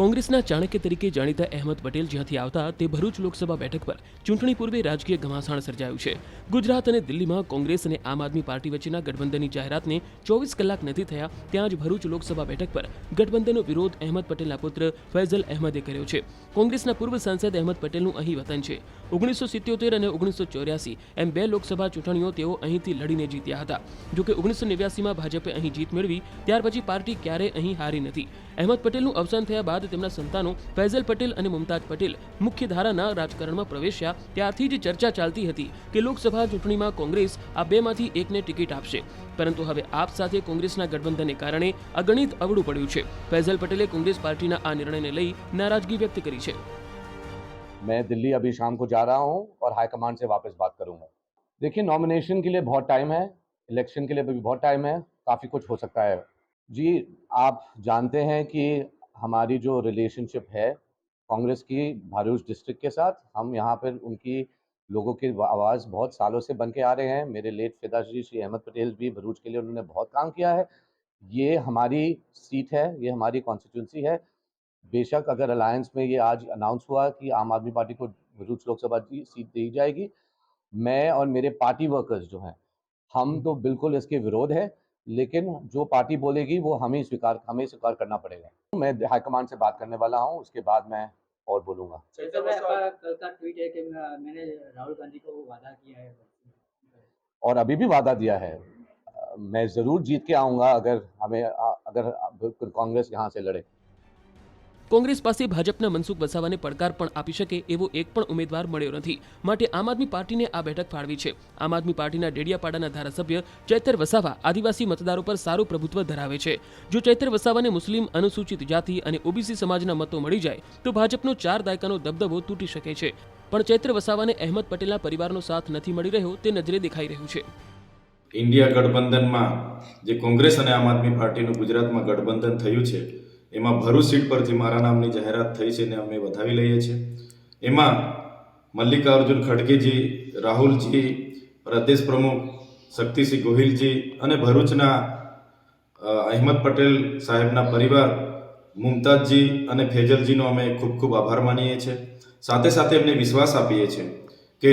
કોંગ્રેસના ચાણક્ય તરીકે જાણીતા અહેમદ પટેલ જ્યાંથી આવતા તે ભરૂચ લોકસભા બેઠક પર ચૂંટણી પૂર્વે રાજકીય ઘમાસાણ સર્જાયું છે। ગુજરાત અને દિલ્હીમાં કોંગ્રેસ અને આમ આદમી પાર્ટી વચ્ચેના ગઠબંધનની જાહેરાતને 24 કલાક નથી થયા ત્યાં જ ભરૂચ લોકસભા બેઠક પર ગઠબંધનનો વિરોધ અહેમદ પટેલના પુત્ર ફૈઝલ અહેમદે કર્યો છે। કોંગ્રેસના પૂર્વ સાંસદ અહેમદ પટેલનું અહીં વતન છે। 1977 અને 1984 એમ બે લોકસભા ચૂંટણીઓ તેઓ અહીંથી લડીને જીત્યા હતા। જોકે 1989માં ભાજપે અહીં જીત મેળવી ત્યાર પછી પાર્ટી ક્યારેય અહીં હારી નથી। અહેમદ પટેલનું અવસાન થયા બાદ તેમના સંતાનો ફૈઝલ પટેલ અને મુમતાજ પટેલ મુખ્યધારાના રાજકારણમાં પ્રવેશ્યા ત્યારથી જ ચર્ચા ચાલતી હતી કે લોકસભા ચૂંટણીમાં કોંગ્રેસ આ બેમાંથી એકને ટિકિટ આપશે, પરંતુ હવે આપ સાથે કોંગ્રેસના ગઠબંધનને કારણે અગણિત અવળું પડ્યું છે। ફૈઝલ પટેલે કોંગ્રેસ પાર્ટીના આ નિર્ણયને લઈ નારાજગી વ્યક્ત કરી છે। मैं दिल्ली अभी शाम को जा रहा हूं और हाईकमान से वापस बात करूंगा। देखिए, नॉमिनेशन के लिए बहुत टाइम है, इलेक्शन के लिए भी बहुत टाइम है, काफ़ी कुछ हो सकता है। जी, आप जानते हैं कि हमारी जो रिलेशनशिप है कांग्रेस की भरूच डिस्ट्रिक्ट के साथ, हम यहाँ पर उनकी लोगों की आवाज़ बहुत सालों से बन के आ रहे हैं। मेरे लेट पिताजी श्री अहमद पटेल भी भरूच के लिए उन्होंने बहुत काम किया है। ये हमारी सीट है, ये हमारी कॉन्स्टिट्यूंसी है। बेशक अगर अलायंस में ये आज अनाउंस हुआ कि आम आदमी पार्टी को भरूच लोकसभा की सीट दी जाएगी, मैं और मेरे पार्टी वर्कर्स जो हैं, हम तो बिल्कुल इसके विरोध है, लेकिन जो पार्टी बोलेगी वो हमें स्वीकार करना पड़ेगा। मैं हाईकमान से बात करने वाला हूं, उसके बाद मैं और बोलूँगा। आपका कल का ट्वीट है कि मैंने राहुल गांधी को वादा किया है और अभी भी वादा दिया है, मैं ज़रूर जीत के आऊँगा अगर कांग्रेस यहाँ से लड़े। કોંગ્રેસ પાસે ભાજપના મનસુખ વસાવાને પડકાર પણ આપી શકે એવો એક પણ ઉમેદવાર મળ્યો નથી, માટે આમ આદમી પાર્ટીને આ બેઠક ફાળવી છે। આમ આદમી પાર્ટીના ડેડિયાપાડાના ધારાસભ્ય ચૈતર વસાવા આદિવાસી મતદારો પર સારું પ્રભુત્વ ધરાવે છે। જો ચૈતર વસાવાને મુસ્લિમ, અનુસૂચિત જાતિ અને ઓબીસી સમાજના મતો મળી જાય તો ભાજપનો 4 દાયકાનો દબદબો તૂટી શકે છે, પણ ચૈતર વસાવાને અહેમદ પટેલના પરિવારનો સાથ નથી મળી રહ્યો તે નજરે દેખાઈ રહ્યું છે। ઇન્ડિયા ગઠબંધનમાં જે કોંગ્રેસ અને આમ આદમી પાર્ટીનું ગુજરાતમાં ગઠબંધન થયું છે એમાં ભરૂચ સીટ પરથી મારા નામની જાહેરાત થઈ છે ને અમે વધાવી લઈએ છીએ। એમાં મલ્લિકાર્જુન ખડગેજી, રાહુલજી, પ્રદેશ પ્રમુખ શક્તિસિંહ ગોહિલજી અને ભરૂચના અહેમદ પટેલ સાહેબના પરિવાર મુમતાજજી અને ફૈઝલજીનો અમે ખૂબ ખૂબ આભાર માનીએ છીએ। સાથે સાથે એમને વિશ્વાસ આપીએ છીએ કે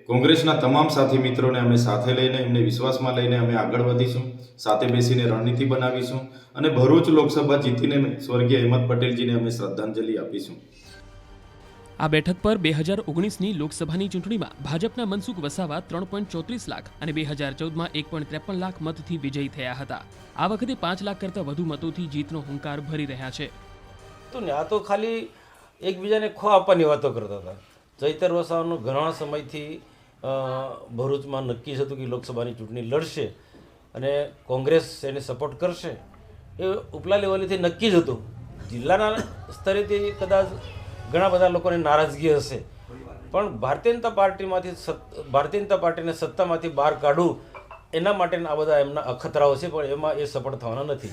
કોંગ્રેસના તમામ સાથી મિત્રોને અમે સાથે લઈને એમને વિશ્વાસમાં લઈને અમે આગળ વધીશું, સાથે બેસીને રણનીતિ બનાવીશું અને ભરૂચ લોકસભા જીતીને સ્વર્ગીય અહેમદ પટેલજીને અમે શ્રદ્ધાંજલિ આપીશું। આ બેઠક પર 2019ની લોકસભાની ચૂંટણીમાં ભાજપના મનસુખ વસાવા 3.34 લાખ અને 2014માં 1.53 લાખ મતથી વિજયી થયા હતા। આ વખતે 5 લાખ કરતાં વધુ મતોથી જીતનો હુંકાર ભરી રહ્યા છે। તો આ તો ખાલી એકબીજાને ખો આપવાની વાતો કરતા હતા। ચૈતર વસાવાનું ઘણા સમયથી ભરૂચમાં નક્કી હતું કે લોકસભાની ચૂંટણી લડશે અને કોંગ્રેસ એને સપોર્ટ કરશે, એ ઉપલા લેવલેથી નક્કી જ હતું। જિલ્લાના સ્તરેથી કદાચ ઘણા બધા લોકોને નારાજગી હશે, પણ ભારતીય જનતા પાર્ટીને સત્તામાંથી બહાર કાઢવું એના માટેના આ બધા એમના અખતરાઓ છે, પણ એમાં એ સફળ થવાના નથી।